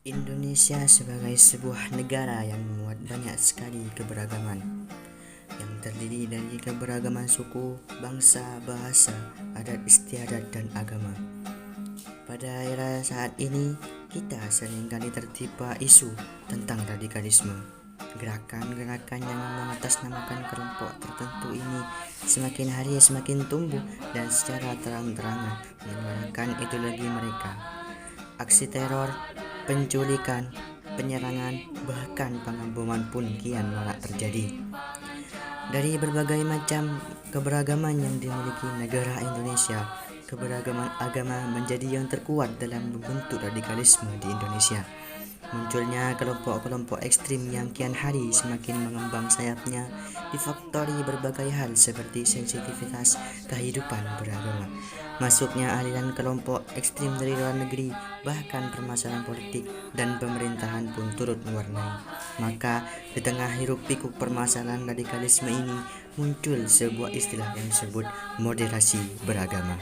Indonesia sebagai sebuah negara yang memuat banyak sekali keberagaman, yang terdiri dari keberagaman suku, bangsa, bahasa, adat istiadat, dan agama. Pada era saat ini, kita seringkali tertimpa isu tentang radikalisme. Gerakan-gerakan yang mengatasnamakan kelompok tertentu ini semakin hari semakin tumbuh dan secara terang-terangan menyuarakan ideologi mereka. Aksi teror, penculikan, penyerangan, bahkan pengaboman pun kian marak terjadi. Dari berbagai macam keberagaman yang dimiliki negara Indonesia, keberagaman agama menjadi yang terkuat dalam membentuk radikalisme di Indonesia. Munculnya kelompok-kelompok ekstrim yang kian hari semakin mengembang sayapnya difaktori berbagai hal seperti sensitivitas kehidupan beragama, masuknya aliran kelompok ekstrim dari luar negeri, bahkan permasalahan politik dan pemerintahan pun turut mewarnai. Maka di tengah hiruk-pikuk permasalahan radikalisme ini muncul sebuah istilah yang disebut moderasi beragama.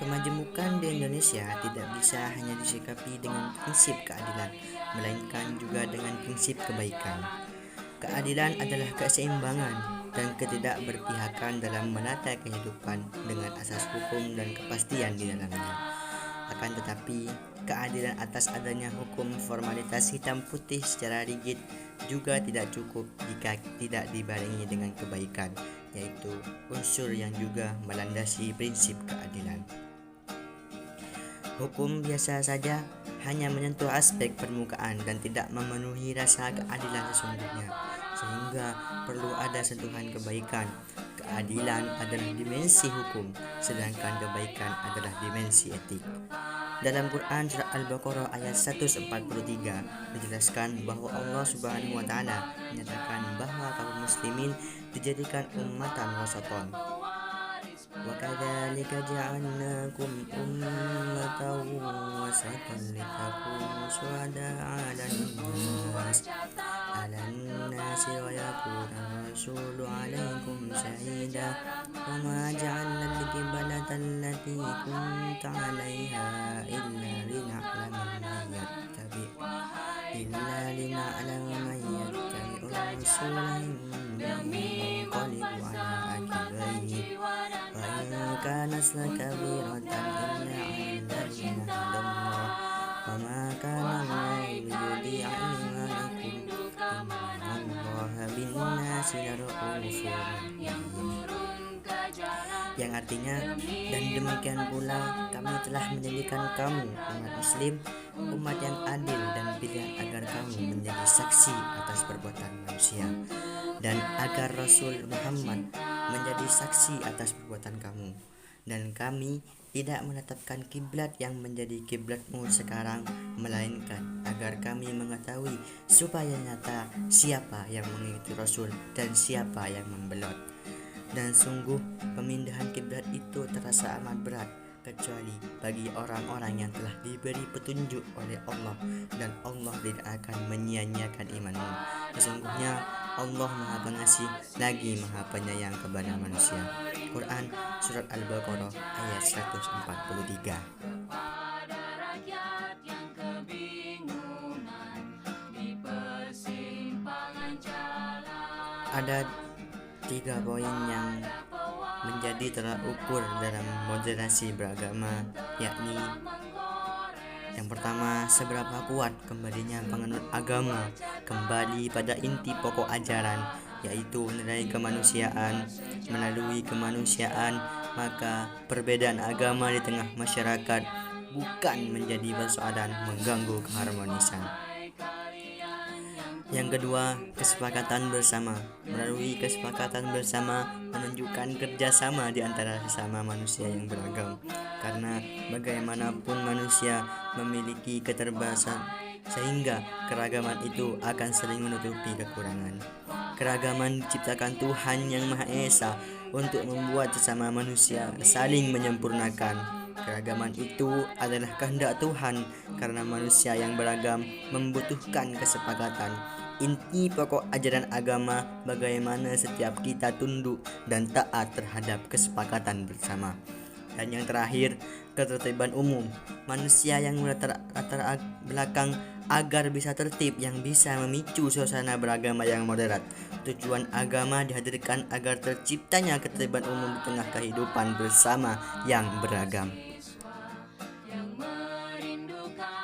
Kemajemukan di Indonesia tidak bisa hanya disikapi dengan prinsip keadilan, melainkan juga dengan prinsip kebaikan. Keadilan adalah keseimbangan dan ketidakberpihakan dalam menata kehidupan dengan asas hukum dan kepastian di dalamnya. Akan tetapi, keadilan atas adanya hukum formalitas hitam putih secara rigid juga tidak cukup jika tidak dibarengi dengan kebaikan, yaitu unsur yang juga melandasi prinsip keadilan. Hukum biasa saja hanya menyentuh aspek permukaan dan tidak memenuhi rasa keadilan sesungguhnya, sehingga perlu ada sentuhan kebaikan. Keadilan adalah dimensi hukum, sedangkan kebaikan adalah dimensi etik. Dalam Quran surat Al-Baqarah ayat 143 dijelaskan bahwa Allah Subhanahu wa taala menyatakan bahwa kaum muslimin dijadikan ummatan wasatan. Wa kadzalika ja'alnakum ummatan wasatan litakunu syuhada'a 'alan nasi wa yakuna rasulu 'alaikum shahida wa ma ja'alna al-qiblata allati kunta 'alaiha illa lina'lama man yattabi'ur rasula mimman yanqalibu 'ala aqibaihi wa in kanat lakabiratan illa 'alal ladzina hadallah wa ma kana Allahu liyudhi'a imanakum innallaha bin-nasi lara'ufur rahim. Yang artinya, dan demikian pula kami telah menjadikan kamu umat muslim, umat yang adil dan pilihan agar kamu menjadi saksi atas perbuatan manusia, dan agar Rasul Muhammad menjadi saksi atas perbuatan kamu. Dan kami tidak menetapkan kiblat yang menjadi kiblatmu sekarang, melainkan agar kami mengetahui supaya nyata siapa yang mengikuti Rasul dan siapa yang membelot. Dan sungguh pemindahan kiblat itu terasa amat berat, kecuali bagi orang-orang yang telah diberi petunjuk oleh Allah, dan Allah tidak akan menyia-nyiakan imanmu. Sesungguhnya Allah Maha Pengasih lagi Maha Penyayang kepada manusia. Quran surat Al-Baqarah ayat 143. Ada 3 poin yang menjadi tolak ukur dalam moderasi beragama, yakni yang pertama, seberapa kuat kembalinya penganut agama kembali pada inti pokok ajaran, yaitu nilai kemanusiaan. Melalui kemanusiaan, maka perbedaan agama di tengah masyarakat bukan menjadi persoalan mengganggu keharmonisan. Yang kedua, kesepakatan bersama. Melalui kesepakatan bersama menunjukkan kerjasama di antara sesama manusia yang beragam. Karena bagaimanapun manusia memiliki keterbatasan, sehingga keragaman itu akan sering menutupi kekurangan. Keragaman diciptakan Tuhan Yang Maha Esa untuk membuat sesama manusia saling menyempurnakan. Keragaman itu adalah kehendak Tuhan karena manusia yang beragam membutuhkan kesepakatan. Inti pokok ajaran agama bagaimana setiap kita tunduk dan taat terhadap kesepakatan bersama. Dan yang terakhir, ketertiban umum. Manusia yang latar belakang agar bisa tertib yang bisa memicu suasana beragama yang moderat. Tujuan agama dihadirkan agar terciptanya ketertiban umum di tengah kehidupan bersama yang beragam. Yang merindukan